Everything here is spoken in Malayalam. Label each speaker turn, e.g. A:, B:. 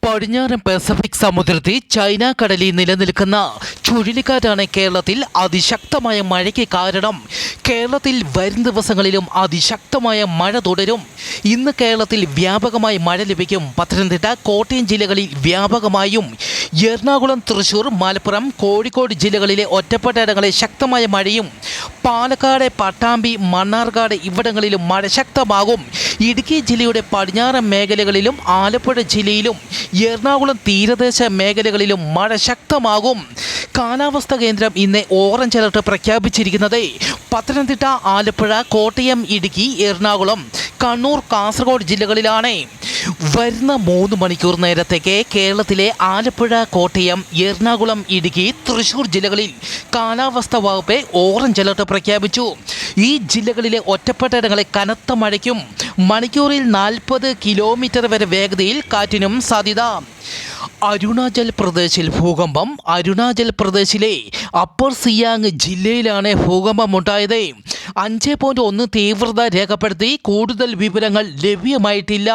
A: പടിഞ്ഞാറൻ പസഫിക് സമുദ്രത്തിൽ ചൈന കടലിൽ നിലനിൽക്കുന്ന ചുഴലിക്കാറ്റാണ് കേരളത്തിൽ അതിശക്തമായ മഴയ്ക്ക് കാരണം. കേരളത്തിൽ വരും ദിവസങ്ങളിലും അതിശക്തമായ മഴ തുടരും. ഇന്ന് കേരളത്തിൽ വ്യാപകമായി മഴ ലഭിക്കും. പത്തനംതിട്ട, കോട്ടയം ജില്ലകളിൽ വ്യാപകമായും, എറണാകുളം, തൃശൂർ, മലപ്പുറം, കോഴിക്കോട് ജില്ലകളിലെ ഒറ്റപ്പെട്ട ഇടങ്ങളിൽ ശക്തമായ മഴയും, പാലക്കാട്, പട്ടാമ്പി, മണ്ണാർക്കാട് ഇവിടങ്ങളിലും മഴ ശക്തമാകും. ഇടുക്കി ജില്ലയുടെ പടിഞ്ഞാറൻ മേഖലകളിലും ആലപ്പുഴ ജില്ലയിലും എറണാകുളം തീരദേശ മേഖലകളിലും മഴ ശക്തമാകും. കാലാവസ്ഥാ കേന്ദ്രം ഇന്ന് ഓറഞ്ച് അലർട്ട് പ്രഖ്യാപിച്ചിരിക്കുന്നത് പത്തനംതിട്ട, ആലപ്പുഴ, കോട്ടയം, ഇടുക്കി, എറണാകുളം, കണ്ണൂർ, കാസർഗോഡ് ജില്ലകളിലാണ്. വരുന്ന 3 മണിക്കൂർ നേരത്തേക്ക് കേരളത്തിലെ ആലപ്പുഴ, കോട്ടയം, എറണാകുളം, ഇടുക്കി, തൃശൂർ ജില്ലകളിൽ കാലാവസ്ഥാ വകുപ്പ് ഓറഞ്ച് അലർട്ട് പ്രഖ്യാപിച്ചു. ഈ ജില്ലകളിലെ ഒറ്റപ്പെട്ട ഇടങ്ങളിൽ കനത്ത മഴയ്ക്കും മണിക്കൂറിൽ 40 കിലോമീറ്റർ വരെ വേഗതയിൽ കാറ്റിനും സാധ്യത. അരുണാചൽ പ്രദേശിൽ ഭൂകമ്പം. അരുണാചൽ പ്രദേശിലെ അപ്പർ സിയാങ് ജില്ലയിലാണ് ഭൂകമ്പമുണ്ടായത്. 5.1 തീവ്രത രേഖപ്പെടുത്തി. കൂടുതൽ വിവരങ്ങൾ ലഭ്യമായിട്ടില്ല.